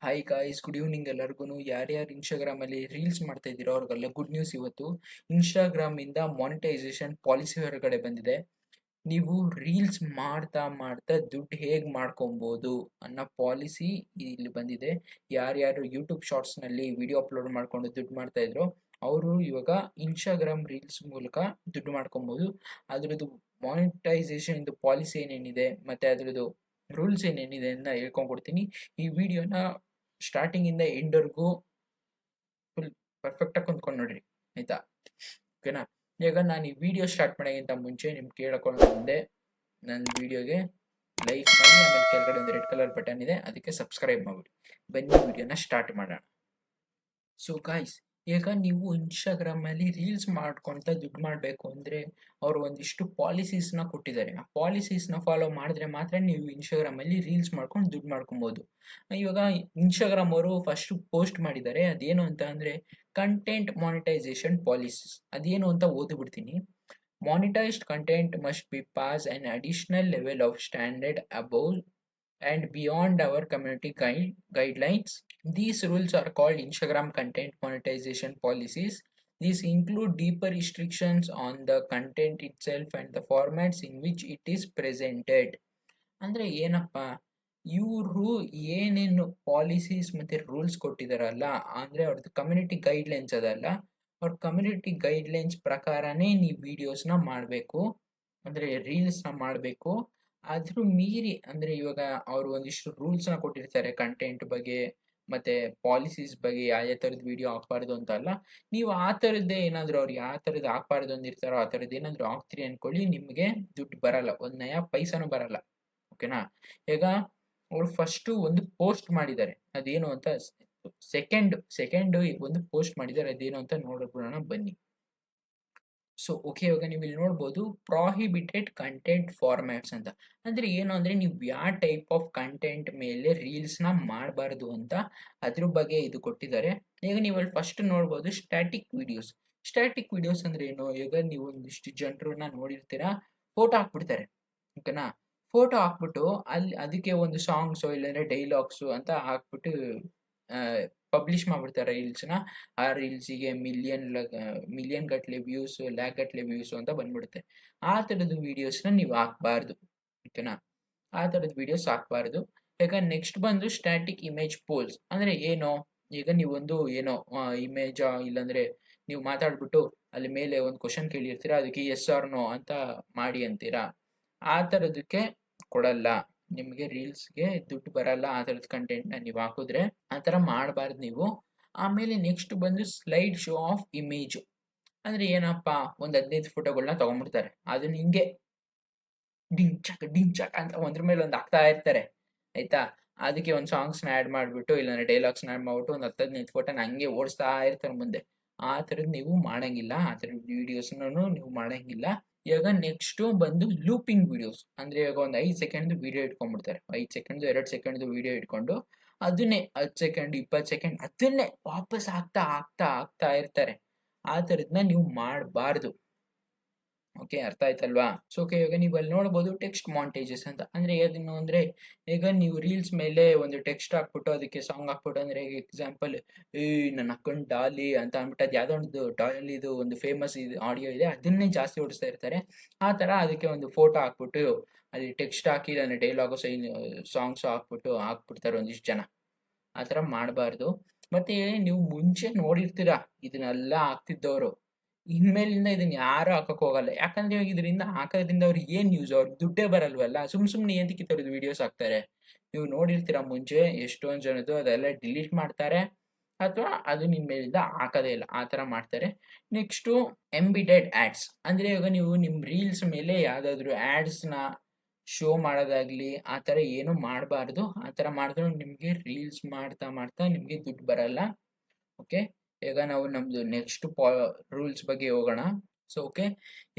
Hi guys, good evening ಎಲ್ಲರಿಗೂ. ಯಾರ್ಯಾರು ಇನ್ಸ್ಟಾಗ್ರಾಮಲ್ಲಿ ರೀಲ್ಸ್ ಮಾಡ್ತಾ ಇದ್ದೀರೋ ಅವ್ರಿಗೆಲ್ಲ ಗುಡ್ ನ್ಯೂಸ್. ಇವತ್ತು ಇನ್ಸ್ಟಾಗ್ರಾಮಿಂದ ಮಾನಿಟೈಸೇಷನ್ ಪಾಲಿಸಿ ಹೊರಗಡೆ ಬಂದಿದೆ. ನೀವು ರೀಲ್ಸ್ ಮಾಡ್ತಾ ಮಾಡ್ತಾ ದುಡ್ಡು ಹೇಗೆ ಮಾಡ್ಕೊಬೋದು ಅನ್ನೋ ಪಾಲಿಸಿ ಇಲ್ಲಿ ಬಂದಿದೆ. ಯಾರ್ಯಾರು ಯೂಟ್ಯೂಬ್ ಶಾರ್ಟ್ಸ್ನಲ್ಲಿ ವಿಡಿಯೋ ಅಪ್ಲೋಡ್ ಮಾಡ್ಕೊಂಡು ದುಡ್ಡು ಮಾಡ್ತಾ ಇದ್ರು ಅವರು ಇವಾಗ ಇನ್ಸ್ಟಾಗ್ರಾಮ್ ರೀಲ್ಸ್ ಮೂಲಕ ದುಡ್ಡು ಮಾಡ್ಕೊಬೋದು. ಅದ್ರದ್ದು ಮಾನಿಟೈಸೇಷನ್ ಪಾಲಿಸಿ ಏನೇನಿದೆ ಮತ್ತು ಅದ್ರದ್ದು ರೂಲ್ಸ್ ಏನೇನಿದೆ ಅಂತ ಹೇಳ್ಕೊಂಡ್ಕೊಡ್ತೀನಿ. ಈ ವಿಡಿಯೋನ ಸ್ಟಾರ್ಟಿಂಗಿಂದ ಎಂಡ್ವರೆಗೂ ಫುಲ್ ಪರ್ಫೆಕ್ಟಾಗಿ ಕುಂತ್ಕೊಂಡು ನೋಡ್ರಿ, ಆಯ್ತಾ? ಓಕೆನಾ? ಈಗ ನಾನು ಈ ವಿಡಿಯೋ ಸ್ಟಾರ್ಟ್ ಮಾಡೋಕ್ಕಿಂತ ಮುಂಚೆ ನಿಮ್ಗೆ ಕೇಳ್ಕೊಳ್ಳೋ ಮುಂದೆ ನನ್ನ ವಿಡಿಯೋಗೆ ಲೈಕ್ ಮಾಡಿ, ಆಮೇಲೆ ಕೆಳಗಡೆ ಒಂದು ರೆಡ್ ಕಲರ್ ಬಟನ್ ಇದೆ, ಅದಕ್ಕೆ ಸಬ್ಸ್ಕ್ರೈಬ್ ಮಾಡಿಬಿಡಿ. ಬನ್ನಿ ವಿಡಿಯೋನ ಸ್ಟಾರ್ಟ್ ಮಾಡೋಣ. ಸೊ ಗಾಯ್ಸ್, ಈಗ ನೀವು ಇನ್ಸ್ಟಾಗ್ರಾಮಲ್ಲಿ ರೀಲ್ಸ್ ಮಾಡ್ಕೊತ ದುಡ್ಡು ಮಾಡಬೇಕು ಅಂದರೆ ಅವರು ಒಂದಿಷ್ಟು ಪಾಲಿಸೀಸ್ನ ಕೊಟ್ಟಿದ್ದಾರೆ. ಆ ಪಾಲಿಸೀಸ್ನ ಫಾಲೋ ಮಾಡಿದ್ರೆ ಮಾತ್ರ ನೀವು ಇನ್ಸ್ಟಾಗ್ರಾಮಲ್ಲಿ ರೀಲ್ಸ್ ಮಾಡ್ಕೊಂಡು ದುಡ್ಡು ಮಾಡ್ಕೊಬೋದು. ಇವಾಗ ಇನ್ಸ್ಟಾಗ್ರಾಮ್ ಅವರು ಫಸ್ಟು ಪೋಸ್ಟ್ ಮಾಡಿದ್ದಾರೆ. ಅದೇನು ಅಂತ ಅಂದರೆ ಕಂಟೆಂಟ್ ಮಾನಿಟೈಸೇಷನ್ ಪಾಲಿಸೀಸ್. ಅದೇನು ಅಂತ ಓದಿಬಿಡ್ತೀನಿ. Monetized content must be past an additional level of standard above and beyond our community guidelines. These rules are called Instagram content monetization policies. These include deeper restrictions on the content itself and the formats in which it is presented. ಅಂದರೆ ಏನಪ್ಪ, ಇವರು ಏನೇನು policies ಮತ್ತು rules ಕೊಟ್ಟಿದ್ದಾರಲ್ಲ, ಅಂದರೆ ಅವ್ರದ್ದು community guidelines ಅದಲ್ಲ, ಅವ್ರ community guidelines ಪ್ರಕಾರನೇ ನೀವು ವೀಡಿಯೋಸ್ನ ಮಾಡಬೇಕು, ಅಂದರೆ ರೀಲ್ಸ್ನ ಮಾಡಬೇಕು. ಅದ್ರ ಮೀರಿ ಅಂದರೆ ಇವಾಗ ಅವರು ಒಂದಿಷ್ಟು ರೂಲ್ಸ್ನ ಕೊಟ್ಟಿರ್ತಾರೆ ಕಂಟೆಂಟ್ ಬಗ್ಗೆ ಮತ್ತು ಪಾಲಿಸೀಸ್ ಬಗ್ಗೆ, ಯಾವ ಥರದ್ದು ವೀಡಿಯೋ ಹಾಕ್ಬಾರ್ದು ಅಂತ ಅಲ್ಲ. ನೀವು ಆ ಥರದ್ದೇ ಏನಾದರೂ ಅವ್ರು ಯಾವ ಥರದ್ದು ಹಾಕ್ಬಾರ್ದು ಅಂದಿರ್ತಾರೋ ಆ ಥರದ್ದು ಏನಾದರೂ ಹಾಕ್ತೀರಿ ಅಂದ್ಕೊಳ್ಳಿ, ನಿಮಗೆ ದುಡ್ಡು ಬರಲ್ಲ, ಒಂದು ನಯ ಪೈಸಾನೂ ಬರಲ್ಲ. ಓಕೆನಾ? ಈಗ ಅವರು ಫಸ್ಟು ಒಂದು ಪೋಸ್ಟ್ ಮಾಡಿದ್ದಾರೆ, ಅದೇನು ಅಂತ ಸೆಕೆಂಡ್ ಒಂದು ಪೋಸ್ಟ್ ಮಾಡಿದ್ದಾರೆ, ಅದೇನು ಅಂತ ನೋಡ್ಬಿಡೋಣ ಬನ್ನಿ. ಸೊ ಓಕೆ, ಇವಾಗ ನೀವು ಇಲ್ಲಿ ನೋಡ್ಬೋದು ಪ್ರಾಹಿಬಿಟೆಡ್ ಕಂಟೆಂಟ್ ಫಾರ್ಮ್ಯಾಟ್ಸ್ ಅಂತ. ಅಂದರೆ ಏನು ಅಂದರೆ ನೀವು ಯಾವ ಟೈಪ್ ಆಫ್ ಕಂಟೆಂಟ್ ಮೇಲೆ ರೀಲ್ಸ್ನ ಮಾಡಬಾರ್ದು ಅಂತ ಅದ್ರ ಬಗ್ಗೆ ಇದು ಕೊಟ್ಟಿದ್ದಾರೆ. ಈಗ ನೀವು ಅಲ್ಲಿ ಫಸ್ಟ್ ನೋಡ್ಬೋದು ಸ್ಟ್ಯಾಟಿಕ್ ವಿಡಿಯೋಸ್. ಸ್ಟ್ಯಾಟಿಕ್ ವಿಡಿಯೋಸ್ ಅಂದರೆ ಏನು? ಈಗ ನೀವು ಒಂದಿಷ್ಟು ಜನರನ್ನ ನೋಡಿರ್ತೀರಾ, ಫೋಟೋ ಹಾಕ್ಬಿಡ್ತಾರೆ. ಓಕೆನಾ? ಫೋಟೋ ಹಾಕ್ಬಿಟ್ಟು ಅಲ್ಲಿ ಅದಕ್ಕೆ ಒಂದು ಸಾಂಗ್ಸು ಇಲ್ಲಾಂದರೆ ಡೈಲಾಗ್ಸು ಅಂತ ಹಾಕ್ಬಿಟ್ಟು ಪಬ್ಲಿಷ್ ಮಾಡಿಬಿಡ್ತಾರೆ ರೀಲ್ಸ್ನ. ಆ ರೀಲ್ಸಿಗೆ ಮಿಲಿಯನ್ ಗಟ್ಟಲೆ ವ್ಯೂಸು, ಲ್ಯಾಕ್ ಗಟ್ಟಲೆ ವ್ಯೂಸು ಅಂತ ಬಂದ್ಬಿಡುತ್ತೆ. ಆ ಥರದ್ದು ವೀಡಿಯೋಸ್ನ ನೀವು ಹಾಕ್ಬಾರ್ದು. ಓಕೆನಾ? ಆ ಥರದ ವೀಡಿಯೋಸ್ ಹಾಕ್ಬಾರ್ದು. ಈಗ ನೆಕ್ಸ್ಟ್ ಬಂದು ಸ್ಟ್ಯಾಟಿಕ್ ಇಮೇಜ್ ಪೋಲ್ಸ್. ಅಂದರೆ ಏನು? ಈಗ ನೀವೊಂದು ಏನೋ ಇಮೇಜಾ ಇಲ್ಲಾಂದರೆ ನೀವು ಮಾತಾಡ್ಬಿಟ್ಟು ಅಲ್ಲಿ ಮೇಲೆ ಒಂದು ಕ್ವಶನ್ ಕೇಳಿರ್ತೀರಾ, ಅದಕ್ಕೆ ಎಸ್ ಆರ್ ನೋ ಅಂತ ಮಾಡಿ ಅಂತೀರಾ. ಆ ಥರದಕ್ಕೆ ಕೊಡಲ್ಲ, ನಿಮಗೆ ರೀಲ್ಸ್ಗೆ ದುಡ್ಡು ಬರಲ್ಲ ಆ ಥರದ ಕಂಟೆಂಟ್ನ ನೀವು ಹಾಕಿದ್ರೆ. ಆ ಥರ ಮಾಡಬಾರ್ದು ನೀವು. ಆಮೇಲೆ ನೆಕ್ಸ್ಟ್ ಬಂದು ಸ್ಲೈಡ್ ಶೋ ಆಫ್ ಇಮೇಜು. ಅಂದರೆ ಏನಪ್ಪ, ಒಂದು 15 ಫೋಟೋಗಳನ್ನ ತೊಗೊಂಡ್ಬಿಡ್ತಾರೆ, ಅದನ್ನ ಹಿಂಗೆ ಡಿಂಚಕ್ ಅಂತ ಒಂದ್ರ ಮೇಲೆ ಒಂದು ಹಾಕ್ತಾ ಇರ್ತಾರೆ, ಆಯಿತಾ? ಅದಕ್ಕೆ ಒಂದು ಸಾಂಗ್ಸ್ನ ಆ್ಯಡ್ ಮಾಡಿಬಿಟ್ಟು ಇಲ್ಲಾಂದರೆ ಡೈಲಾಗ್ಸ್ನ ಆ್ಯಡ್ ಮಾಡಿಬಿಟ್ಟು ಒಂದು 10-15 ಫೋಟೋನ ಹಂಗೆ ಓಡಿಸ್ತಾ ಇರ್ತಾರೆ ಮುಂದೆ. ಆ ಥರದ್ದು ನೀವು ಮಾಡೋಂಗಿಲ್ಲ, ಆ ಥರದ ವೀಡಿಯೋಸ್ನೂ ನೀವು ಮಾಡೋಂಗಿಲ್ಲ. ಇವಾಗ ನೆಕ್ಸ್ಟು ಬಂದು ಲೂಪಿಂಗ್ ವಿಡಿಯೋಸ್. ಅಂದರೆ ಇವಾಗ ಒಂದು 5 ಸೆಕೆಂಡ್ದು ವೀಡಿಯೋ ಇಟ್ಕೊಂಡ್ಬಿಡ್ತಾರೆ, 5 ಸೆಕೆಂಡ್ದು 2 ಸೆಕೆಂಡ್ದು ವೀಡಿಯೋ ಇಟ್ಕೊಂಡು ಅದನ್ನೇ 10 ಸೆಕೆಂಡ್ 20 ಸೆಕೆಂಡ್ ಅದನ್ನೇ ವಾಪಸ್ ಹಾಕ್ತಾ ಇರ್ತಾರೆ. ಆ ಥರದನ್ನ ನೀವು ಮಾಡಬಾರ್ದು. ಓಕೆ, ಅರ್ಥ ಆಯ್ತಲ್ವಾ? ಸೊ ಓಕೆ, ಇವಾಗ ನೀವು ಅಲ್ಲಿ ನೋಡ್ಬೋದು ಟೆಕ್ಸ್ಟ್ ಮಾಂಟೇಜಸ್ ಅಂತ. ಅಂದರೆ ಏನು ಅಂದರೆ, ಈಗ ನೀವು ರೀಲ್ಸ್ ಮೇಲೆ ಒಂದು ಟೆಕ್ಸ್ಟ್ ಹಾಕ್ಬಿಟ್ಟು ಅದಕ್ಕೆ ಸಾಂಗ್ ಹಾಕ್ಬಿಟ್ಟು, ಅಂದರೆ ಎಕ್ಸಾಂಪಲ್ ನನ್ನ ಅಕ್ಕಂಡು ಡಾಲಿ ಅಂತ ಅಂದ್ಬಿಟ್ಟು ಅದು ಯಾವುದೋ ಒಂದು ಡಾಲಿದು ಒಂದು ಫೇಮಸ್ ಇದು ಆಡಿಯೋ ಇದೆ, ಅದನ್ನೇ ಜಾಸ್ತಿ ಓಡಿಸ್ತಾ ಇರ್ತಾರೆ. ಆ ಥರ ಅದಕ್ಕೆ ಒಂದು ಫೋಟೋ ಹಾಕ್ಬಿಟ್ಟು ಅಲ್ಲಿ ಟೆಕ್ಸ್ಟ್ ಹಾಕಿ ನಾನು ಡೈಲಾಗು ಸಾಂಗ್ಸು ಹಾಕ್ಬಿಡ್ತಾರೆ ಒಂದಿಷ್ಟು ಜನ. ಆ ಥರ ಮಾಡಬಾರ್ದು. ಮತ್ತು ನೀವು ಮುಂಚೆ ನೋಡಿರ್ತೀರಾ ಇದನ್ನೆಲ್ಲ ಹಾಕ್ತಿದ್ದವರು, ಇನ್ಮೇಲಿಂದ ಇದನ್ನ ಯಾರು ಹಾಕಕ್ಕೆ ಹೋಗಲ್ಲ. ಯಾಕಂದ್ರೆ ಇವಾಗ ಇದರಿಂದ ಹಾಕೋದ್ರಿಂದ ಅವ್ರಿಗೆ ಏನು ಯೂಸ್? ಅವ್ರಿಗೆ ದುಡ್ಡೇ ಬರಲ್ವಲ್ಲ, ಸುಮ್ಮನೆ ಏನಕ್ಕೆ ಈ ಥರದ್ದು ವೀಡಿಯೋಸ್ ಹಾಕ್ತಾರೆ? ನೀವು ನೋಡಿರ್ತೀರ ಮುಂಚೆ ಎಷ್ಟೊಂದು ಜನದ್ದು ಅದೆಲ್ಲ ಡಿಲೀಟ್ ಮಾಡ್ತಾರೆ, ಅಥವಾ ಅದು ನಿಮ್ಮ ಮೇಲಿಂದ ಹಾಕೋದೇ ಇಲ್ಲ, ಆ ಥರ ಮಾಡ್ತಾರೆ. Next embedded ads. ಅಂದರೆ ಇವಾಗ ನೀವು ನಿಮ್ಮ ರೀಲ್ಸ್ ಮೇಲೆ ಯಾವುದಾದ್ರೂ ಆ್ಯಡ್ಸ್ನ ಶೋ ಮಾಡೋದಾಗಲಿ ಆ ಥರ ಏನೂ ಮಾಡಬಾರ್ದು. ಆ ಥರ ಮಾಡಿದ್ರು ನಿಮಗೆ ರೀಲ್ಸ್ ಮಾಡ್ತಾ ನಿಮಗೆ ದುಡ್ಡು ಬರಲ್ಲ. ಓಕೆ, ಈಗ ನಾವು ನಮ್ಮದು ನೆಕ್ಸ್ಟ್ ರೂಲ್ಸ್ ಬಗ್ಗೆ ಹೋಗೋಣ. ಸೊ ಓಕೆ,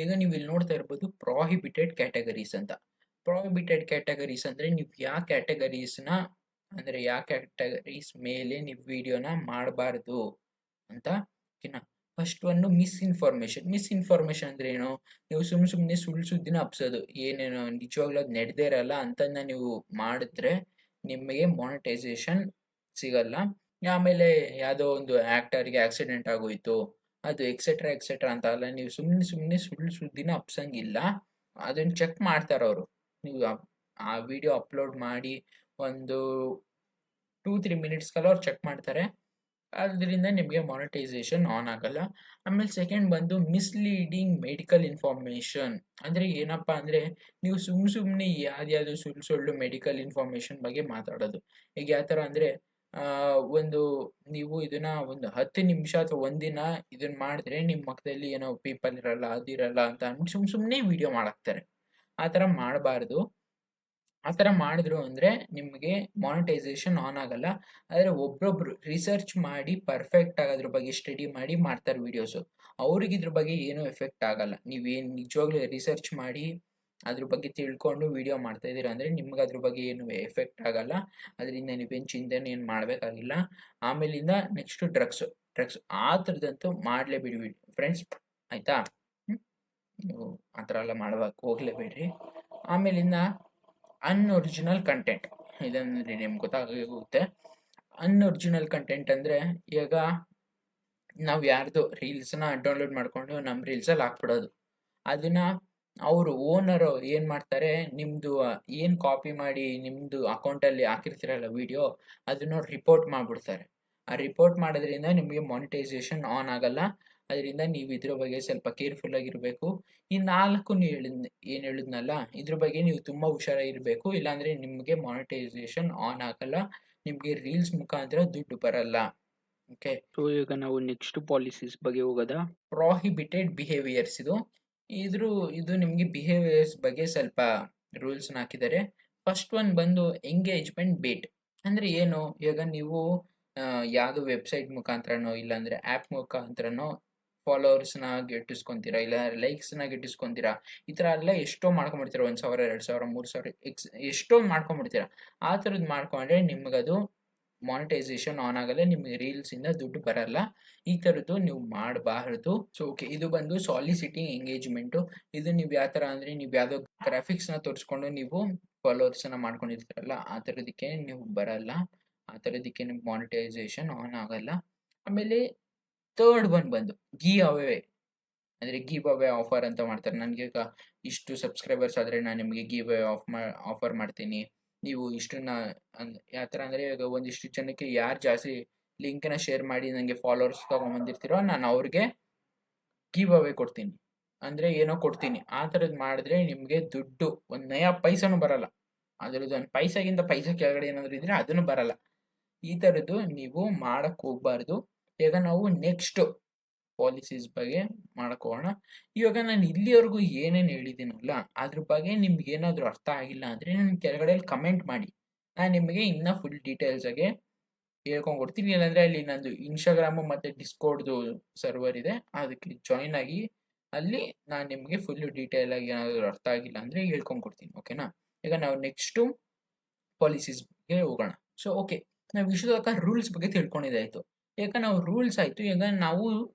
ಈಗ ನೀವು ಇಲ್ಲಿ ನೋಡ್ತಾ ಇರ್ಬೋದು ಪ್ರಾಹಿಬಿಟೆಡ್ ಕ್ಯಾಟಗರೀಸ್ ಅಂತ. ಪ್ರಾಹಿಬಿಟೆಡ್ ಕ್ಯಾಟಗರೀಸ್ ಅಂದರೆ ನೀವು ಯಾವ ಕ್ಯಾಟಗರೀಸ್ನ, ಅಂದರೆ ಯಾವ ಕ್ಯಾಟಗರೀಸ್ ಮೇಲೆ ನೀವು ವಿಡಿಯೋನ ಮಾಡಬಾರ್ದು ಅಂತ. ಓಕೆನಾ? ಫಸ್ಟ್ ಒಂದು ಮಿಸ್ಇನ್ಫಾರ್ಮೇಷನ್ ಅಂದರೆ ಏನು? ನೀವು ಸುಮ್ಮನೆ ಸುಳ್ಳು ಸುದ್ದಿನ ಹಬ್ಸೋದು, ಏನೇನೋ ನಿಜವಾಗ್ಲೂ ಅದು ನಡೆದೇ ಇರಲ್ಲ ಅಂತದನ್ನ ನೀವು ಮಾಡಿದ್ರೆ ನಿಮಗೆ ಮಾನಿಟೈಸೇಷನ್ ಸಿಗಲ್ಲ. ಆಮೇಲೆ ಯಾವುದೋ ಒಂದು ಆ್ಯಕ್ಟರ್ಗೆ ಆಕ್ಸಿಡೆಂಟ್ ಆಗೋಯ್ತು ಅದು ಎಕ್ಸೆಟ್ರಾ ಎಕ್ಸೆಟ್ರಾ ಅಂತ ಅಲ್ಲ, ನೀವು ಸುಮ್ಮನೆ ಸುಳ್ಳು ಸುದ್ದಿನ ಹಬ್ಸಂಗಿಲ್ಲ. ಅದನ್ನು ಚೆಕ್ ಮಾಡ್ತಾರೆ ಅವರು. ನೀವು ಆ ವಿಡಿಯೋ ಅಪ್ಲೋಡ್ ಮಾಡಿ ಒಂದು 2-3 ಮಿನಿಟ್ಸ್ಗೆಲ್ಲ ಅವ್ರು ಚೆಕ್ ಮಾಡ್ತಾರೆ. ಅದರಿಂದ ನಿಮಗೆ ಮಾನಿಟೈಸೇಷನ್ ಆನ್ ಆಗಲ್ಲ. ಆಮೇಲೆ ಸೆಕೆಂಡ್ ಬಂದು ಮಿಸ್ಲೀಡಿಂಗ್ ಮೆಡಿಕಲ್ ಇನ್ಫಾರ್ಮೇಷನ್. ಅಂದರೆ ಏನಪ್ಪ ಅಂದರೆ, ನೀವು ಸುಮ್ಮನೆ ಯಾವ್ದು ಸುಳ್ಳು ಮೆಡಿಕಲ್ ಇನ್ಫಾರ್ಮೇಷನ್ ಬಗ್ಗೆ ಮಾತಾಡೋದು. ಈಗ ಯಾವ ಥರ ಅಂದರೆ, ಒಂದು ನೀವು ಇದನ್ನ ಒಂದು 10 ನಿಮಿಷ ಅಥವಾ ಒಂದಿನ ಇದನ್ನ ಮಾಡಿದ್ರೆ ನಿಮ್ಮ ಮಕ್ಕದಲ್ಲಿ ಏನೋ ಪೀಪಲ್ ಇರಲ್ಲ ಅದಿರಲ್ಲ ಅಂತ ಅಂದ್ಬಿಟ್ಟು ಸುಮ್ಮನೆ ವಿಡಿಯೋ ಮಾಡಾಕ್ತಾರೆ. ಆ ಥರ ಮಾಡಬಾರ್ದು. ಆ ಥರ ಮಾಡಿದ್ರು ಅಂದರೆ ನಿಮಗೆ ಮಾನಿಟೈಸೇಷನ್ ಆನ್ ಆಗಲ್ಲ. ಆದರೆ ಒಬ್ಬೊಬ್ರು ರಿಸರ್ಚ್ ಮಾಡಿ ಪರ್ಫೆಕ್ಟಾಗಿ ಅದ್ರ ಬಗ್ಗೆ ಸ್ಟಡಿ ಮಾಡಿ ಮಾಡ್ತಾರೆ ವೀಡಿಯೋಸು. ಅವ್ರಿಗೆ ಇದ್ರ ಬಗ್ಗೆ ಏನೂ ಎಫೆಕ್ಟ್ ಆಗಲ್ಲ. ನೀವೇನು ನಿಜವಾಗ್ಲೂ ರಿಸರ್ಚ್ ಮಾಡಿ ಅದ್ರ ಬಗ್ಗೆ ತಿಳ್ಕೊಂಡು ವಿಡಿಯೋ ಮಾಡ್ತಾ ಇದ್ದೀರಾ ಅಂದರೆ ನಿಮ್ಗೆ ಅದ್ರ ಬಗ್ಗೆ ಏನು ಎಫೆಕ್ಟ್ ಆಗಲ್ಲ. ಅದರಿಂದ ನೀವೇನು ಚಿಂತನೆ ಏನು ಮಾಡಬೇಕಾಗಿಲ್ಲ. ಆಮೇಲಿಂದ ನೆಕ್ಸ್ಟು ಡ್ರಗ್ಸು. ಆ ಥರದಂತೂ ಮಾಡಲೇಬೇಡಿ ಫ್ರೆಂಡ್ಸ್, ಆಯಿತಾ? ನೀವು ಆ ಥರ ಎಲ್ಲ ಮಾಡಬೇಕು ಹೋಗಲೇಬೇಡ್ರಿ. ಆಮೇಲಿಂದ ಅನ್ಒರಿಜಿನಲ್ ಕಂಟೆಂಟ್, ಇದಂದ್ರೆ ನಿಮ್ಗೆ ಗೊತ್ತಾಗುತ್ತೆ. ಅನ್ಒರಿಜಿನಲ್ ಕಂಟೆಂಟ್ ಅಂದರೆ, ಈಗ ನಾವು ಯಾರ್ದು ರೀಲ್ಸ್ನ ಡೌನ್ಲೋಡ್ ಮಾಡಿಕೊಂಡು ನಮ್ಮ ರೀಲ್ಸಲ್ಲಿ ಹಾಕ್ಬಿಡೋದು. ಅದನ್ನ ಅವರು ಓನರು ಏನು ಮಾಡ್ತಾರೆ, ನಿಮ್ಮದು ಏನು ಕಾಪಿ ಮಾಡಿ ನಿಮ್ಮದು ಅಕೌಂಟಲ್ಲಿ ಹಾಕಿರ್ತೀರಲ್ಲ ವಿಡಿಯೋ, ಅದನ್ನು ರಿಪೋರ್ಟ್ ಮಾಡಿಬಿಡ್ತಾರೆ. ಆ ರಿಪೋರ್ಟ್ ಮಾಡೋದ್ರಿಂದ ನಿಮಗೆ ಮಾನಿಟೈಸೇಷನ್ ಆನ್ ಆಗಲ್ಲ. ಅದರಿಂದ ನೀವು ಇದ್ರ ಬಗ್ಗೆ ಸ್ವಲ್ಪ ಕೇರ್ಫುಲ್ಲಾಗಿರಬೇಕು. ಈ 4 ಏನು ಹೇಳಿದ್ನಲ್ಲ, ಇದ್ರ ಬಗ್ಗೆ ನೀವು ತುಂಬ ಹುಷಾರಾಗಿರಬೇಕು. ಇಲ್ಲಾಂದರೆ ನಿಮಗೆ ಮಾನಿಟೈಸೇಷನ್ ಆನ್ ಆಗಲ್ಲ, ನಿಮಗೆ ರೀಲ್ಸ್ ಮುಖಾಂತರ ದುಡ್ಡು ಬರಲ್ಲ. ಓಕೆ, ಸೊ ಈಗ ನಾವು ನೆಕ್ಸ್ಟ್ ಪಾಲಿಸೀಸ್ ಬಗ್ಗೆ ಹೋಗೋದಾ? ಪ್ರಾಹಿಬಿಟೆಡ್ ಬಿಹೇವಿಯರ್ಸ್ ಇದು ನಿಮಗೆ ಬಿಹೇವಿಯರ್ಸ್ ಬಗ್ಗೆ ಸ್ವಲ್ಪ ರೂಲ್ಸ್ನ ಹಾಕಿದ್ದಾರೆ. ಫಸ್ಟ್ ಒನ್ ಬಂದು ಎಂಗೇಜ್ಮೆಂಟ್ ಬೇಟ್. ಅಂದರೆ ಏನು, ಈಗ ನೀವು ಯಾವುದೋ ವೆಬ್ಸೈಟ್ ಮುಖಾಂತರನೋ ಇಲ್ಲಾಂದರೆ ಆ್ಯಪ್ ಮುಖಾಂತರನೋ ಫಾಲೋವರ್ಸ್ನ ಗಿಟ್ಟಿಸ್ಕೊತೀರಾ, ಇಲ್ಲ ಲೈಕ್ಸ್ನ ಗಿಟ್ಟಿಸ್ಕೊತೀರಾ. ಈ ಥರ ಎಲ್ಲ ಎಷ್ಟೋ ಮಾಡ್ಕೊಂಬಿಡ್ತೀರ, 1,000 2,000 3,000 ಎಷ್ಟೋ ಮಾಡ್ಕೊಂಬಿಡ್ತೀರ. ಆ ಥರದ್ದು ಮಾಡ್ಕೊಂಡ್ರೆ ನಿಮಗದು ಮಾನಿಟೈಸೇಷನ್ ಆನ್ ಆಗಲ್ಲ, ನಿಮಗೆ ರೀಲ್ಸಿಂದ ದುಡ್ಡು ಬರಲ್ಲ. ಈ ಥರದ್ದು ನೀವು ಮಾಡಬಾರ್ದು. ಸೊ ಓಕೆ, ಇದು ಬಂದು ಸಾಲಿಸಿಟಿಂಗ್ ಎಂಗೇಜ್ಮೆಂಟು. ಇದು ನೀವು ಯಾವ ಥರ ಅಂದರೆ, ನೀವು ಯಾವುದೋ ಗ್ರಾಫಿಕ್ಸ್ನ ತೋರಿಸ್ಕೊಂಡು ನೀವು ಫಾಲೋವರ್ಸನ್ನ ಮಾಡ್ಕೊಂಡಿರ್ತೀರಲ್ಲ, ಆ ಥರದಕ್ಕೆ ನೀವು ಬರಲ್ಲ. ಆ ಥರದಕ್ಕೆ ನಿಮ್ಗೆ ಮಾನಿಟೈಸೇಷನ್ ಆನ್ ಆಗಲ್ಲ. ಆಮೇಲೆ ಥರ್ಡ್ ಒನ್ ಬಂದು ಗಿವ್ ಅವೇ. ಅಂದರೆ ಗಿವ್ ಅವೇ ಆಫರ್ ಅಂತ ಮಾಡ್ತಾರೆ. ನನಗೆ ಈಗ ಇಷ್ಟು ಸಬ್ಸ್ಕ್ರೈಬರ್ಸ್ ಆದರೆ ನಾನು ನಿಮಗೆ ಗಿವ್ ಅವೇ ಆಫರ್ ಮಾಡ್ತೀನಿ. ನೀವು ಇಷ್ಟನ್ನ ಯಾವ ಥರ ಅಂದರೆ, ಈಗ ಒಂದಿಷ್ಟು ಜನಕ್ಕೆ ಯಾರು ಜಾಸ್ತಿ ಲಿಂಕ್ನ ಶೇರ್ ಮಾಡಿ ನನಗೆ ಫಾಲೋವರ್ಸ್ ತೊಗೊಂಬಂದಿರ್ತೀರೋ ನಾನು ಅವ್ರಿಗೆ ಗಿವ್ ಅವೇ ಕೊಡ್ತೀನಿ, ಅಂದರೆ ಏನೋ ಕೊಡ್ತೀನಿ. ಆ ಥರದ್ದು ಮಾಡಿದ್ರೆ ನಿಮಗೆ ದುಡ್ಡು ಒಂದು ನಯಾ ಪೈಸನೂ ಬರಲ್ಲ. ಅದರದ್ದು ಒಂದು ಪೈಸೆಗಿಂತ ಪೈಸೆ ಕೆಳಗಡೆ ಏನಾದರೂ ಇದ್ದರೆ ಅದನ್ನು ಬರಲ್ಲ. ಈ ಥರದ್ದು ನೀವು ಮಾಡೋಕ್ಕೆ ಹೋಗಬಾರ್ದು. ಈಗ ನಾವು ನೆಕ್ಸ್ಟು ಪಾಲಿಸೀಸ್ ಬಗ್ಗೆ ಹೋಗೋಣ. ಇವಾಗ ನಾನು ಇಲ್ಲಿವರೆಗೂ ಏನೇನು ಹೇಳಿದ್ದೀನಲ್ಲ ಅದ್ರ ಬಗ್ಗೆ ನಿಮ್ಗೆ ಏನಾದರೂ ಅರ್ಥ ಆಗಿಲ್ಲ ಅಂದರೆ ನನ್ನ ಕೆಳಗಡೆ ಕಮೆಂಟ್ ಮಾಡಿ, ನಾನು ನಿಮಗೆ ಇನ್ನೂ ಫುಲ್ ಡೀಟೇಲ್ಸಾಗೆ ಹೇಳ್ಕೊಂಡು ಕೊಡ್ತೀನಿ. ಇಲ್ಲಾಂದರೆ ಅಲ್ಲಿ ನಂದು ಇನ್ಸ್ಟಾಗ್ರಾಮು ಮತ್ತು ಡಿಸ್ಕೋರ್ಡ್ದು ಸರ್ವರ್ ಇದೆ, ಅದಕ್ಕೆ ಜಾಯ್ನ್ ಆಗಿ ಅಲ್ಲಿ ನಾನು ನಿಮಗೆ ಫುಲ್ಲು ಡೀಟೇಲಾಗಿ ಏನಾದರೂ ಅರ್ಥ ಆಗಿಲ್ಲ ಅಂದರೆ ಹೇಳ್ಕೊಂಡು ಕೊಡ್ತೀನಿ. ಓಕೆನಾ? ಈಗ ನಾವು ನೆಕ್ಸ್ಟು ಪಾಲಿಸೀಸ್ಗೆ ಹೋಗೋಣ. ಸೊ ಓಕೆ, ನಾವು ಇಷ್ಟು ತನಕ ರೂಲ್ಸ್ ಬಗ್ಗೆ ತಿಳ್ಕೊಂಡಿದ್ದಾಯಿತು. ಈಗ ನಾವು ರೂಲ್ಸ್ ಆಯಿತು. ಈಗ ನಾವು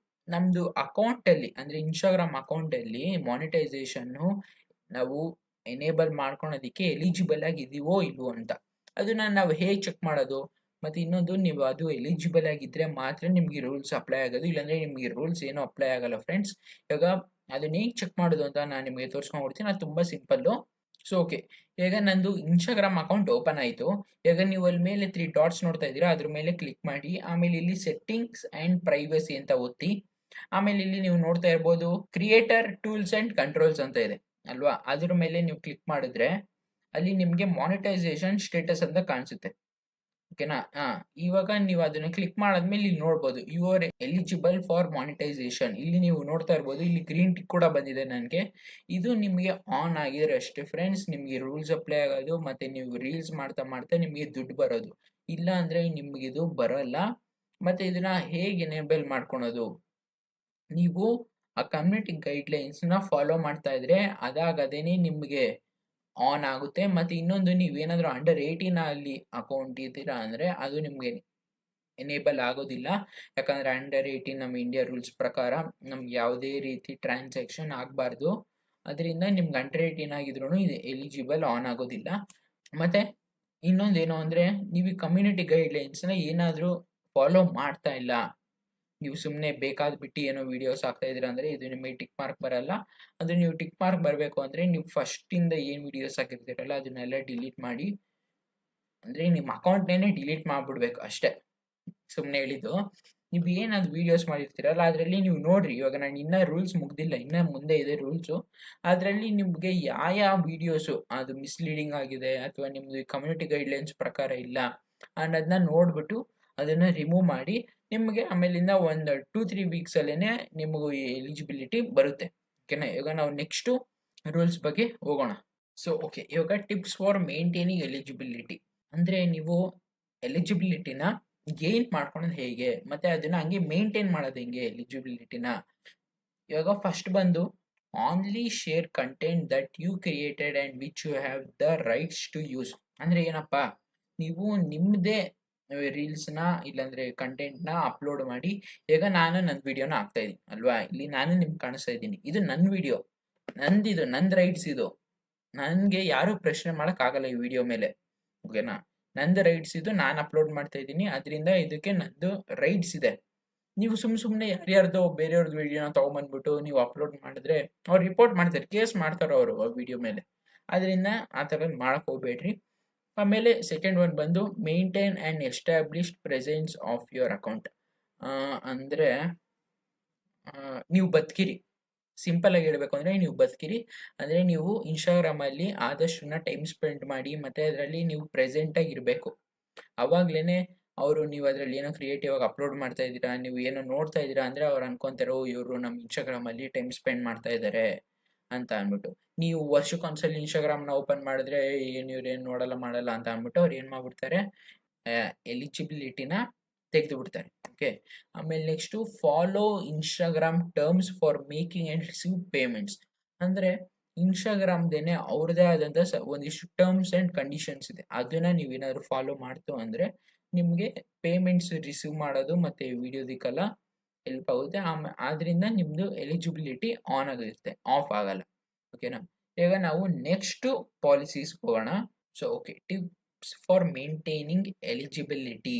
ನಮ್ಮದು ಅಕೌಂಟಲ್ಲಿ ಅಂದರೆ ಇನ್ಸ್ಟಾಗ್ರಾಮ್ ಅಕೌಂಟಲ್ಲಿ ಮಾನಿಟೈಸೇಷನ್ನು ನಾವು ಎನೇಬಲ್ ಮಾಡ್ಕೊಳೋದಕ್ಕೆ ಎಲಿಜಿಬಲ್ ಆಗಿದ್ದೀವೋ ಇಲ್ವೋ ಅಂತ ಅದನ್ನು ನಾವು ಹೇಗೆ ಚೆಕ್ ಮಾಡೋದು? ಮತ್ತು ಇನ್ನೊಂದು, ನೀವು ಅದು ಎಲಿಜಿಬಲ್ ಆಗಿದ್ದರೆ ಮಾತ್ರ ನಿಮಗೆ ರೂಲ್ಸ್ ಅಪ್ಲೈ ಆಗೋದು, ಇಲ್ಲಾಂದರೆ ನಿಮಗೆ ರೂಲ್ಸ್ ಏನೂ ಅಪ್ಲೈ ಆಗಲ್ಲ ಫ್ರೆಂಡ್ಸ್. ಇವಾಗ ಅದನ್ನ ಹೇಗೆ ಚೆಕ್ ಮಾಡೋದು ಅಂತ ನಾನು ನಿಮಗೆ ತೋರಿಸ್ಕೊಂಡ್ಬಿಡ್ತೀನಿ. ಅದು ತುಂಬ ಸಿಂಪಲ್ಲು. ಸೊ ಓಕೆ, ಈಗ ನಂದು ಇನ್ಸ್ಟಾಗ್ರಾಮ್ ಅಕೌಂಟ್ ಓಪನ್ ಆಯಿತು. ಈಗ ನೀವು ಅಲ್ಲಿ ಮೇಲೆ 3 ಡಾಟ್ಸ್ ನೋಡ್ತಾ ಇದ್ದೀರಾ, ಅದ್ರ ಮೇಲೆ ಕ್ಲಿಕ್ ಮಾಡಿ. ಆಮೇಲೆ ಇಲ್ಲಿ ಸೆಟ್ಟಿಂಗ್ಸ್ ಆ್ಯಂಡ್ ಪ್ರೈವಸಿ ಅಂತ ಒತ್ತಿ. ಆಮೇಲೆ ಇಲ್ಲಿ ನೀವು ನೋಡ್ತಾ ಇರ್ಬೋದು ಕ್ರಿಯೇಟರ್ ಟೂಲ್ಸ್ ಆ್ಯಂಡ್ ಕಂಟ್ರೋಲ್ಸ್ ಅಂತ ಇದೆ ಅಲ್ವಾ, ಅದ್ರ ಮೇಲೆ ನೀವು ಕ್ಲಿಕ್ ಮಾಡಿದ್ರೆ ಅಲ್ಲಿ ನಿಮಗೆ ಮಾನಿಟೈಸೇಷನ್ ಸ್ಟೇಟಸ್ ಅಂತ ಕಾಣಿಸುತ್ತೆ. ಓಕೆನಾ? ಇವಾಗ ನೀವು ಅದನ್ನು ಕ್ಲಿಕ್ ಮಾಡಾದ್ಮೇಲೆ ಇಲ್ಲಿ ನೋಡ್ಬೋದು you are eligible for monetization. ಇಲ್ಲಿ ನೀವು ನೋಡ್ತಾ ಇರ್ಬೋದು, ಇಲ್ಲಿ ಗ್ರೀನ್ ಟಿಕ್ ಕೂಡ ಬಂದಿದೆ ನನಗೆ. ಇದು ನಿಮಗೆ ಆನ್ ಆಗಿದ್ರೆ ಅಷ್ಟೇ ಫ್ರೆಂಡ್ಸ್ ನಿಮಗೆ ರೂಲ್ಸ್ ಅಪ್ಲೈ ಆಗೋದು, ಮತ್ತು ನೀವು ರೀಲ್ಸ್ ಮಾಡ್ತಾ ಮಾಡ್ತಾ ನಿಮಗೆ ದುಡ್ಡು ಬರೋದು. ಇಲ್ಲ ಅಂದರೆ ನಿಮಗಿದು ಬರೋಲ್ಲ. ಮತ್ತು ಇದನ್ನು ಹೇಗೆ ಎನೇಬಲ್ ಮಾಡ್ಕೊಳೋದು? ನೀವು ಆ ಕಮ್ಯುನಿಟಿ ಗೈಡ್ಲೈನ್ಸ್ನ ಫಾಲೋ ಮಾಡ್ತಾ ಇದ್ರೆ ಅದಾಗದೇನೆ ನಿಮಗೆ ಆನ್ ಆಗುತ್ತೆ. ಮತ್ತು ಇನ್ನೊಂದು, ನೀವೇನಾದರೂ ಅಂಡರ್ 18 ಅಲ್ಲಿ ಅಕೌಂಟ್ ಇದ್ದೀರಾ ಅಂದರೆ ಅದು ನಿಮಗೆ ಎನೇಬಲ್ ಆಗೋದಿಲ್ಲ. ಯಾಕಂದರೆ ಅಂಡರ್ 18 ನಮ್ಮ ಇಂಡಿಯಾ ರೂಲ್ಸ್ ಪ್ರಕಾರ ನಮ್ಗೆ ಯಾವುದೇ ರೀತಿ ಟ್ರಾನ್ಸಾಕ್ಷನ್ ಆಗಬಾರ್ದು. ಅದರಿಂದ ನಿಮ್ಗೆ ಅಂಡರ್ 18 ಆಗಿದ್ರೂ ಇದು ಎಲಿಜಿಬಲ್ ಆನ್ ಆಗೋದಿಲ್ಲ. ಮತ್ತು ಇನ್ನೊಂದೇನು ಅಂದರೆ ನೀವು ಈ ಕಮ್ಯುನಿಟಿ ಗೈಡ್ಲೈನ್ಸ್ನ ಏನಾದರೂ ಫಾಲೋ ಮಾಡ್ತಾ ಇಲ್ಲ, ನೀವು ಸುಮ್ಮನೆ ಬೇಕಾದ ಬಿಟ್ಟು ಏನೋ ವೀಡಿಯೋಸ್ ಹಾಕ್ತಾ ಇದ್ದೀರಾ ಅಂದರೆ ಇದು ನಿಮಗೆ ಟಿಕ್ ಮಾರ್ಕ್ ಬರಲ್ಲ. ಅದು ನೀವು ಟಿಕ್ ಮಾರ್ಕ್ ಬರಬೇಕು ಅಂದರೆ ನೀವು ಫಸ್ಟಿಂದ ಏನು ವೀಡಿಯೋಸ್ ಹಾಕಿರ್ತೀರಲ್ಲ ಅದನ್ನೆಲ್ಲ ಡಿಲೀಟ್ ಮಾಡಿ, ಅಂದರೆ ನಿಮ್ಮ ಅಕೌಂಟ್ನೇ ಡಿಲೀಟ್ ಮಾಡಿಬಿಡ್ಬೇಕು ಅಷ್ಟೇ. ಸುಮ್ಮನೆ ಹೇಳಿದ್ದು. ನೀವು ಏನಾದ್ರು ವೀಡಿಯೋಸ್ ಮಾಡಿರ್ತೀರಲ್ಲ ಅದರಲ್ಲಿ ನೀವು ನೋಡ್ರಿ, ಇವಾಗ ನಾನು ಇನ್ನೂ ರೂಲ್ಸ್ ಮುಗ್ದಿಲ್ಲ, ಇನ್ನೂ ಮುಂದೆ ಇದೆ ರೂಲ್ಸು. ಅದರಲ್ಲಿ ನಿಮಗೆ ಯಾವ ವೀಡಿಯೋಸು ಅದು ಮಿಸ್ಲೀಡಿಂಗ್ ಆಗಿದೆ ಅಥವಾ ನಿಮ್ಮದು ಕಮ್ಯುನಿಟಿ ಗೈಡ್ಲೈನ್ಸ್ ಪ್ರಕಾರ ಇಲ್ಲ ಅನ್ನೋದನ್ನ ನೋಡಿಬಿಟ್ಟು ಅದನ್ನು ರಿಮೂವ್ ಮಾಡಿ, ನಿಮಗೆ ಆಮೇಲಿಂದ ಒಂದು 2-3 ವೀಕ್ಸಲ್ಲೇ ನಿಮಗೂ ಎಲಿಜಿಬಿಲಿಟಿ ಬರುತ್ತೆ. ಓಕೆನಾ? ಇವಾಗ ನಾವು ನೆಕ್ಸ್ಟು ರೂಲ್ಸ್ ಬಗ್ಗೆ ಹೋಗೋಣ. ಸೊ ಓಕೆ, ಇವಾಗ ಟಿಪ್ಸ್ ಫಾರ್ ಮೇಂಟೈನಿಂಗ್ ಎಲಿಜಿಬಿಲಿಟಿ ಅಂದರೆ ನೀವು ಎಲಿಜಿಬಿಲಿಟಿನ ಗೇನ್ ಮಾಡ್ಕೊಳೋದು ಹೇಗೆ ಮತ್ತೆ ಅದನ್ನ ಹಂಗೆ ಮೇಂಟೈನ್ ಮಾಡೋದು ಹೆಂಗೆ ಎಲಿಜಿಬಿಲಿಟಿನ. ಇವಾಗ ಫಸ್ಟ್ ಬಂದು only share content that you created and which you have the rights to use. ಅಂದರೆ ಏನಪ್ಪ, ನೀವು ನಿಮ್ಮದೇ ರೀಲ್ಸ್ನ ಇಲ್ಲಾಂದರೆ ಕಂಟೆಂಟ್ನ ಅಪ್ಲೋಡ್ ಮಾಡಿ, ಈಗ ನಾನು ನನ್ನ ವೀಡಿಯೋನ ಹಾಕ್ತಾ ಇದ್ದೀನಿ ಅಲ್ವಾ, ಇಲ್ಲಿ ನಾನು ನಿಮ್ಗೆ ಕಾಣಿಸ್ತಾ ಇದ್ದೀನಿ, ಇದು ನನ್ನ ವೀಡಿಯೋ, ನಂದಿದು, ನನ್ನ ರೈಟ್ಸ್ ಇದು, ನನಗೆ ಯಾರೂ ಪ್ರಶ್ನೆ ಮಾಡೋಕ್ಕಾಗಲ್ಲ ಈ ವಿಡಿಯೋ ಮೇಲೆ. ಓಕೆನಾ? ನಂದು ರೈಟ್ಸ್ ಇದು, ನಾನು ಅಪ್ಲೋಡ್ ಮಾಡ್ತಾ ಇದ್ದೀನಿ, ಅದರಿಂದ ಇದಕ್ಕೆ ನಂದು ರೈಟ್ಸ್ ಇದೆ. ನೀವು ಸುಮ್ಮನೆ ಯಾರ್ಯಾರ್ದೋ ಬೇರೆಯವ್ರದ್ದು ವಿಡಿಯೋನ ತೊಗೊಂಬಂದ್ಬಿಟ್ಟು ನೀವು ಅಪ್ಲೋಡ್ ಮಾಡಿದ್ರೆ ಅವ್ರು ರಿಪೋರ್ಟ್ ಮಾಡ್ತಾರೆ, ಕೇಸ್ ಮಾಡ್ತಾರೆ ಅವರು ಆ ವಿಡಿಯೋ ಮೇಲೆ. ಅದರಿಂದ ಆ ಥರ ಮಾಡಕ್ಕೆ ಹೋಗ್ಬೇಡ್ರಿ. ಆಮೇಲೆ ಸೆಕೆಂಡ್ ಒನ್ ಬಂದು maintain and established presence of your account. ಅಂದರೆ ನೀವು ಬದುಕಿರಿ, ಸಿಂಪಲ್ ಆಗಿ ಹೇಳಬೇಕು ಅಂದರೆ ನೀವು ಬದುಕಿರಿ. ಅಂದರೆ ನೀವು ಇನ್ಸ್ಟಾಗ್ರಾಮಲ್ಲಿ ಆದಷ್ಟು ಟೈಮ್ ಸ್ಪೆಂಡ್ ಮಾಡಿ ಮತ್ತು ಅದರಲ್ಲಿ ನೀವು ಪ್ರೆಸೆಂಟಾಗಿ ಇರಬೇಕು. ಅವಾಗಲೇ ಅವರು ನೀವು ಅದರಲ್ಲಿ ಏನೋ ಕ್ರಿಯೇಟಿವ್ ಆಗಿ ಅಪ್ಲೋಡ್ ಮಾಡ್ತಾ ಇದ್ದೀರಾ, ನೀವು ಏನೋ ನೋಡ್ತಾ ಇದ್ದೀರಾ ಅಂದರೆ ಅವ್ರು ಅನ್ಕೊತಾರೆ, ಇವರು ನಮ್ಮ ಇನ್ಸ್ಟಾಗ್ರಾಮಲ್ಲಿ ಟೈಮ್ ಸ್ಪೆಂಡ್ ಮಾಡ್ತಾ ಇದ್ದಾರೆ ಅಂತ ಅಂದ್ಬಿಟ್ಟು. ನೀವು ವರ್ಷಕ್ಕೊಂದ್ಸಲಿ ಇನ್ಸ್ಟಾಗ್ರಾಮ್ನ ಓಪನ್ ಮಾಡಿದ್ರೆ ಏನು ಇವ್ರು ಏನು ನೋಡಲ್ಲ ಮಾಡಲ್ಲ ಅಂತ ಅಂದ್ಬಿಟ್ಟು ಅವ್ರು ಏನು ಮಾಡ್ಬಿಡ್ತಾರೆ, ಎಲಿಜಿಬಿಲಿಟಿನ ತೆಗೆದು ಬಿಡ್ತಾರೆ. ಓಕೆ, ಆಮೇಲೆ next follow Instagram terms for making and receive payments. ಅಂದರೆ ಇನ್ಸ್ಟಾಗ್ರಾಮ್ದೇನೆ ಅವ್ರದ್ದೇ ಆದಂಥ ಒಂದಿಷ್ಟು ಟರ್ಮ್ಸ್ ಆ್ಯಂಡ್ ಕಂಡೀಷನ್ಸ್ ಇದೆ, ಅದನ್ನು ನೀವೇನಾದರೂ ಫಾಲೋ ಮಾಡ್ತು ಅಂದರೆ ನಿಮಗೆ ಪೇಮೆಂಟ್ಸ್ ರಿಸೀವ್ ಮಾಡೋದು ಮತ್ತು ವಿಡಿಯೋದಕ್ಕೆಲ್ಲ ಹೆಲ್ಪ್ ಆಗುತ್ತೆ. ಆದ್ದರಿಂದ ನಿಮ್ಮದು ಎಲಿಜಿಬಿಲಿಟಿ ಆನ್ ಆಗಿರುತ್ತೆ, ಆಫ್ ಆಗಲ್ಲ. ಓಕೆನಾ? ಈಗ ನಾವು ನೆಕ್ಸ್ಟು ಪಾಲಿಸೀಸ್ ಹೋಗೋಣ. So okay, tips for maintaining eligibility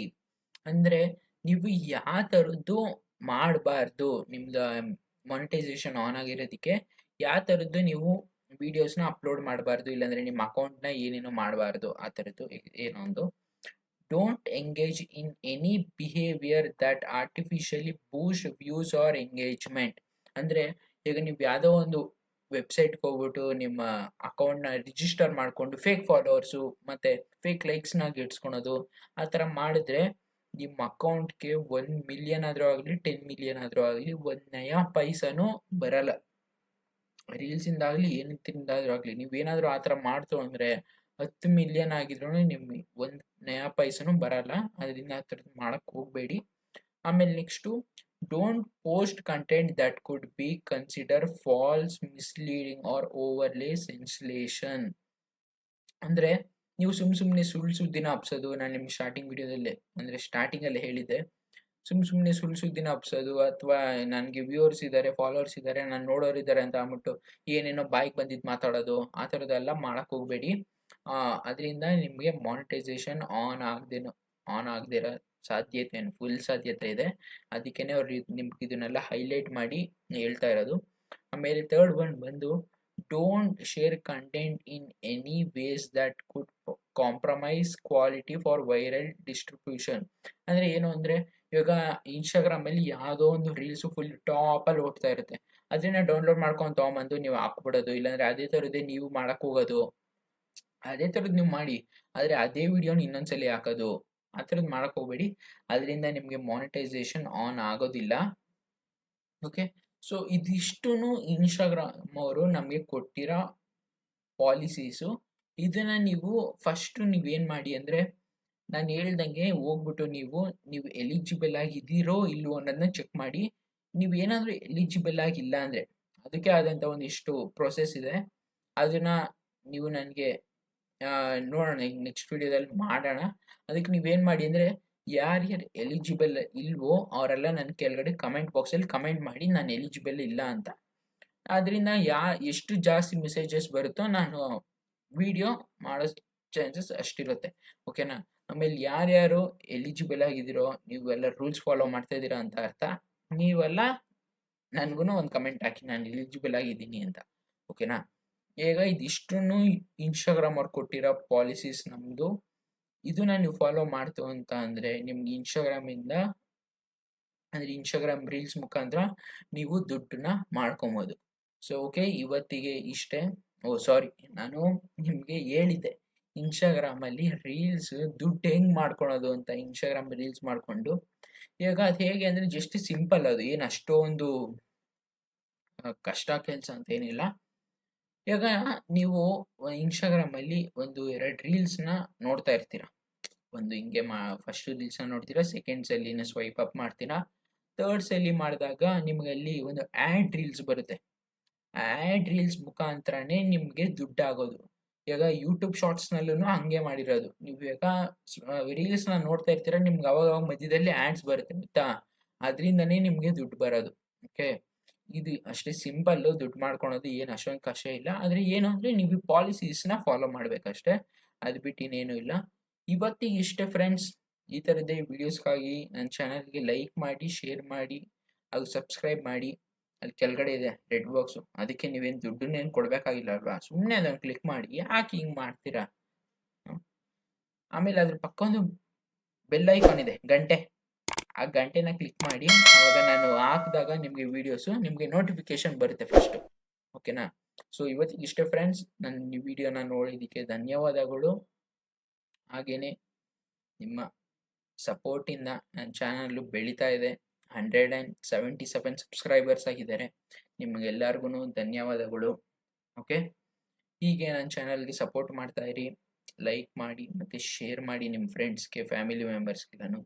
ಅಂದರೆ ನೀವು ಯಾವ ಥರದ್ದು ಮಾಡಬಾರ್ದು, ನಿಮ್ದು ಮಾನಿಟೈಸೇಷನ್ ಆನ್ ಆಗಿರೋದಕ್ಕೆ ಯಾವ ಥರದ್ದು ನೀವು ವೀಡಿಯೋಸ್ನ ಅಪ್ಲೋಡ್ ಮಾಡಬಾರ್ದು, ಇಲ್ಲಾಂದರೆ ನಿಮ್ಮ ಅಕೌಂಟ್ನ ಏನೇನೋ ಮಾಡಬಾರ್ದು ಆ ಥರದ್ದು ಏನೊಂದು. Don't engage in any behaviour that artificially boost views or engagement. ಅಂದರೆ ಈಗ ನೀವು ಯಾವುದೋ ಒಂದು ವೆಬ್ಸೈಟ್ಗೆ ಹೋಗ್ಬಿಟ್ಟು ನಿಮ್ಮ ಅಕೌಂಟ್ನ ರಿಜಿಸ್ಟರ್ ಮಾಡಿಕೊಂಡು ಫೇಕ್ ಫಾಲೋವರ್ಸು ಮತ್ತು ಫೇಕ್ ಲೈಕ್ಸ್ನ ಗಿಟ್ಸ್ಕೊಳೋದು ಆ ಥರ ಮಾಡಿದ್ರೆ ನಿಮ್ಮ ಅಕೌಂಟ್ಗೆ 1 ಮಿಲಿಯನ್ ಆದರೂ ಆಗಲಿ 10 ಮಿಲಿಯನ್ ಆದರೂ ಆಗಲಿ 1 ನಯಾ ಪೈಸನೂ ಬರಲ್ಲ. ರೀಲ್ಸಿಂದಾಗಲಿ ಏನಕ್ಕಿಂದಾದ್ರೂ ಆಗಲಿ ನೀವೇನಾದರೂ ಆ ಥರ ಮಾಡ್ತು ಅಂದರೆ 10 ಮಿಲಿಯನ್ ಆಗಿದ್ರೂ ನಿಮಗೆ 1 ನಯಾ ಪೈಸನೂ ಬರಲ್ಲ. ಅದರಿಂದ ಆ ಥರದ್ದು ಮಾಡೋಕ್ಕೆ ಹೋಗಬೇಡಿ. ಆಮೇಲೆ next don't post content that could be consider false, misleading or overlay sensation. ಅಂದರೆ ನೀವು ಸುಮ್ಮನೆ ಸುಳ್ಳು ಸುದ್ದಿನ ಹಬ್ಸೋದು, ನಾನು ನಿಮ್ಗೆ ಸ್ಟಾರ್ಟಿಂಗ್ ವಿಡಿಯೋದಲ್ಲೇ ಅಂದರೆ ಸ್ಟಾರ್ಟಿಂಗಲ್ಲೇ ಹೇಳಿದ್ದೆ, ಸುಮ್ಮನೆ ಸುಳ್ಳು ಸುದ್ದಿನ ಹಬ್ಸೋದು ಅಥವಾ ನನಗೆ ವ್ಯೂವರ್ಸ್ ಇದ್ದಾರೆ, ಫಾಲೋವರ್ಸ್ ಇದ್ದಾರೆ, ನಾನು ನೋಡೋರು ಇದ್ದಾರೆ ಅಂತ ಅಂದ್ಬಿಟ್ಟು ಏನೇನೋ ಬಾಯಿಗೆ ಬಂದಿದ್ದು ಮಾತಾಡೋದು ಆ ಥರದ್ದೆಲ್ಲ ಮಾಡೋಕ್ಕೆ ಹೋಗಬೇಡಿ. ಅದರಿಂದ ನಿಮಗೆ ಮಾನಿಟೈಸೇಷನ್ ಆನ್ ಆಗದಿರೋ ಸಾಧ್ಯತೆ, ಫುಲ್ ಸಾಧ್ಯತೆ ಇದೆ. ಅದಕ್ಕೇ ಅವ್ರು ನಿಮ್ಗೆ ಇದನ್ನೆಲ್ಲ ಹೈಲೈಟ್ ಮಾಡಿ ಹೇಳ್ತಾ ಇರೋದು. ಆಮೇಲೆ ಥರ್ಡ್ ಒನ್ ಬಂದು don't share content in any ways that could compromise quality for viral distribution. ಅಂದರೆ ಏನು ಅಂದರೆ ಇವಾಗ ಇನ್ಸ್ಟಾಗ್ರಾಮಲ್ಲಿ ಯಾವುದೋ ಒಂದು ರೀಲ್ಸು ಫುಲ್ ಟಾಪಲ್ಲಿ ಓಡ್ತಾ ಇರುತ್ತೆ, ಅದನ್ನ ಡೌನ್ಲೋಡ್ ಮಾಡ್ಕೊಂಡು ತೊಗೊಂಬಂದು ನೀವು ಹಾಕ್ಬಿಡೋದು, ಇಲ್ಲಾಂದರೆ ಅದೇ ಥರದ್ದೇ ನೀವು ಮಾಡೋಕ್ಕೆ ಹೋಗೋದು, ಅದೇ ಥರದ್ದು ನೀವು ಮಾಡಿ ಆದರೆ ಅದೇ ವಿಡಿಯೋನ ಇನ್ನೊಂದ್ಸಲಿ ಹಾಕೋದು, ಆ ಥರದ್ದು ಮಾಡೋಕ್ಕೆ ಹೋಗಬೇಡಿ. ಅದರಿಂದ ನಿಮಗೆ ಮಾನಿಟೈಸೇಷನ್ ಆನ್ ಆಗೋದಿಲ್ಲ. ಓಕೆ, ಸೊ ಇದಿಷ್ಟು ಇನ್ಸ್ಟಾಗ್ರಾಮ್ ಅವರು ನಮಗೆ ಕೊಟ್ಟಿರೋ ಪಾಲಿಸೀಸು. ಇದನ್ನು ನೀವು ಫಸ್ಟು ನೀವೇನು ಮಾಡಿ ಅಂದರೆ ನಾನು ಹೇಳ್ದಂಗೆ ಹೋಗ್ಬಿಟ್ಟು ನೀವು ಎಲಿಜಿಬಲ್ ಆಗಿದ್ದೀರೋ ಇಲ್ಲವೋ ಅನ್ನೋದನ್ನ ಚೆಕ್ ಮಾಡಿ. ನೀವು ಏನಾದರೂ ಎಲಿಜಿಬಲ್ ಆಗಿಲ್ಲ ಅಂದರೆ ಅದಕ್ಕೆ ಆದಂಥ ಒಂದಿಷ್ಟು ಪ್ರೊಸೆಸ್ ಇದೆ, ಅದನ್ನು ನೀವು ನನಗೆ ನೋಡೋಣ, ಈಗ ನೆಕ್ಸ್ಟ್ ವಿಡಿಯೋದಲ್ಲಿ ಮಾಡೋಣ. ಅದಕ್ಕೆ ನೀವೇನು ಮಾಡಿ ಅಂದರೆ ಯಾರ್ಯಾರು ಎಲಿಜಿಬಲ್ ಇಲ್ವೋ ಅವರೆಲ್ಲ ನನ್ನ ಕೆಳಗಡೆ ಕಮೆಂಟ್ ಬಾಕ್ಸಲ್ಲಿ ಕಮೆಂಟ್ ಮಾಡಿ ನಾನು ಎಲಿಜಿಬಲ್ ಇಲ್ಲ ಅಂತ. ಅದರಿಂದ ಎಷ್ಟು ಜಾಸ್ತಿ ಮೆಸೇಜಸ್ ಬರುತ್ತೋ ನಾನು ವಿಡಿಯೋ ಮಾಡೋ ಚಾನ್ಸಸ್ ಅಷ್ಟಿರುತ್ತೆ. ಓಕೆನಾ? ಆಮೇಲೆ ಯಾರ್ಯಾರು ಎಲಿಜಿಬಲ್ ಆಗಿದ್ದೀರೋ, ನೀವೆಲ್ಲ ರೂಲ್ಸ್ ಫಾಲೋ ಮಾಡ್ತಾ ಇದ್ದೀರಾ ಅಂತ ಅರ್ಥ. ನೀವೆಲ್ಲ ನನ್ಗೂ ಒಂದು ಕಮೆಂಟ್ ಹಾಕಿ, ನಾನು ಎಲಿಜಿಬಲ್ ಆಗಿದ್ದೀನಿ ಅಂತ. ಓಕೆನಾ? ಈಗ ಇದಿಷ್ಟನ್ನು ಇನ್ಸ್ಟಾಗ್ರಾಮ್ ಅವ್ರು ಕೊಟ್ಟಿರೋ ಪಾಲಿಸೀಸ್ ನಮ್ಮದು. ಇದನ್ನ ನೀವು ಫಾಲೋ ಮಾಡ್ತು ಅಂತ ಅಂದರೆ ನಿಮ್ಗೆ ಇನ್ಸ್ಟಾಗ್ರಾಮಿಂದ, ಅಂದರೆ ಇನ್ಸ್ಟಾಗ್ರಾಮ್ ರೀಲ್ಸ್ ಮುಖಾಂತರ ನೀವು ದುಡ್ಡನ್ನ ಮಾಡ್ಕೊಬೋದು. ಸೊ ಓಕೆ, ಇವತ್ತಿಗೆ ಇಷ್ಟೇ. ಓ ಸಾರಿ, ನಾನು ನಿಮಗೆ ಹೇಳಿದ್ದೆ ಇನ್ಸ್ಟಾಗ್ರಾಮಲ್ಲಿ ರೀಲ್ಸ್ ದುಡ್ಡು ಹೆಂಗೆ ಮಾಡ್ಕೊಳೋದು ಅಂತ. ಇನ್ಸ್ಟಾಗ್ರಾಮ್ ರೀಲ್ಸ್ ಮಾಡಿಕೊಂಡು, ಇವಾಗ ಅದು ಹೇಗೆ ಅಂದರೆ ಜಸ್ಟ್ ಸಿಂಪಲ್, ಅದು ಏನು ಅಷ್ಟೊಂದು ಕಷ್ಟ ಕೆಲಸ ಅಂತ ಏನಿಲ್ಲ. ಇವಾಗ ನೀವು ಇನ್ಸ್ಟಾಗ್ರಾಮಲ್ಲಿ ಒಂದು ಎರಡು ರೀಲ್ಸ್ನ ನೋಡ್ತಾ ಇರ್ತೀರ. ಒಂದು ಹಿಂಗೆ ಫಸ್ಟ್ ರೀಲ್ಸ್ನ ನೋಡ್ತೀರಾ, ಸೆಕೆಂಡ್ಸಲ್ಲಿ ಸ್ವೈಪ್ ಅಪ್ ಮಾಡ್ತೀರಾ, ಥರ್ಡ್ಸಲ್ಲಿ ಮಾಡಿದಾಗ ನಿಮ್ಗೆ ಅಲ್ಲಿ ಒಂದು ಆ್ಯಡ್ ರೀಲ್ಸ್ ಬರುತ್ತೆ. ಆ್ಯಡ್ ರೀಲ್ಸ್ ಮುಖಾಂತರನೇ ನಿಮಗೆ ದುಡ್ಡಾಗೋದು. ಇವಾಗ ಯೂಟ್ಯೂಬ್ ಶಾರ್ಟ್ಸ್ನಲ್ಲೂ ಹಂಗೆ ಮಾಡಿರೋದು. ನೀವು ಇವಾಗ ರೀಲ್ಸ್ನ ನೋಡ್ತಾ ಇರ್ತೀರ, ನಿಮ್ಗೆ ಅವಾಗ ಮಧ್ಯದಲ್ಲಿ ಆ್ಯಡ್ಸ್ ಬರುತ್ತೆ ಗೊತ್ತಾ, ಅದರಿಂದನೇ ನಿಮಗೆ ದುಡ್ಡು ಬರೋದು. ಓಕೆ, ಇದು ಅಷ್ಟೇ ಸಿಂಪಲ್ಲು, ದುಡ್ಡು ಮಾಡ್ಕೊಳೋದು ಏನು ಅಷ್ಟೊಂದು ಕಷ್ಟ ಇಲ್ಲ. ಆದರೆ ಏನು ಅಂದರೆ ನೀವು ಈ ಪಾಲಿಸೀಸ್ನ ಫಾಲೋ ಮಾಡಬೇಕಷ್ಟೇ, ಅದು ಬಿಟ್ಟು ಇನ್ನೇನು ಇಲ್ಲ. ಇವತ್ತಿಗೆ ಇಷ್ಟೇ ಫ್ರೆಂಡ್ಸ್. ಈ ಥರದ್ದೇ ವಿಡಿಯೋಸ್ಗಾಗಿ ನನ್ನ ಚಾನಲ್ಗೆ ಲೈಕ್ ಮಾಡಿ, ಶೇರ್ ಮಾಡಿ, ಹಾಗೂ ಸಬ್ಸ್ಕ್ರೈಬ್ ಮಾಡಿ. ಅಲ್ಲಿ ಕೆಳಗಡೆ ಇದೆ ರೆಡ್ ಬಾಕ್ಸು, ಅದಕ್ಕೆ ನೀವೇನು ದುಡ್ಡನ್ನೇನು ಕೊಡಬೇಕಾಗಿಲ್ಲ ಅಲ್ವಾ, ಸುಮ್ಮನೆ ಅದನ್ನು ಕ್ಲಿಕ್ ಮಾಡಿ. ಯಾಕೆ ಹಿಂಗೆ ಮಾಡ್ತೀರಾ? ಆಮೇಲೆ ಅದ್ರ ಪಕ್ಕ ಒಂದು ಬೆಲ್ ಐಕಾನ್ ಇದೆ, ಗಂಟೆ, ಆ ಗಂಟೆನ ಕ್ಲಿಕ್ ಮಾಡಿ. ಅವಾಗ ನಾನು ಹಾಕಿದಾಗ ನಿಮಗೆ ವೀಡಿಯೋಸು ನಿಮಗೆ ನೋಟಿಫಿಕೇಶನ್ ಬರುತ್ತೆ ಫಸ್ಟು. ಓಕೆನಾ? ಸೊ ಇವತ್ತಿಗೆ ಇಷ್ಟೇ ಫ್ರೆಂಡ್ಸ್. ನನ್ನ ಈ ವಿಡಿಯೋನ ನೋಡಿದ್ದಕ್ಕೆ ಧನ್ಯವಾದಗಳು. ಹಾಗೆಯೇ ನಿಮ್ಮ ಸಪೋರ್ಟಿಂದ ನನ್ನ ಚಾನಲ್ಲು ಬೆಳೀತಾ ಇದೆ. 177 ಸಬ್ಸ್ಕ್ರೈಬರ್ಸ್ ಆಗಿದ್ದಾರೆ. ನಿಮಗೆಲ್ಲರಿಗೂ ಧನ್ಯವಾದಗಳು. ಓಕೆ, ಹೀಗೆ ನನ್ನ ಚಾನಲ್ಗೆ ಸಪೋರ್ಟ್ ಮಾಡ್ತಾ ಇರಿ, ಲೈಕ್ ಮಾಡಿ ಮತ್ತು ಶೇರ್ ಮಾಡಿ ನಿಮ್ಮ ಫ್ರೆಂಡ್ಸ್ಗೆ, ಫ್ಯಾಮಿಲಿ ಮೆಂಬರ್ಸ್ಗೆಲ್ಲನು.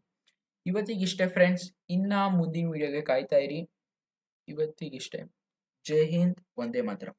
ಇವತ್ತಿಗಿಷ್ಟೇ ಫ್ರೆಂಡ್ಸ್, ಇನ್ನು ಮುಂದಿನ ವಿಡಿಯೋಗೆ ಕಾಯ್ತಾ ಇರಿ. ಇವತ್ತಿಗಿಷ್ಟೇ. ಜೈ ಹಿಂದ್, ವಂದೇ ಮಾತರಂ.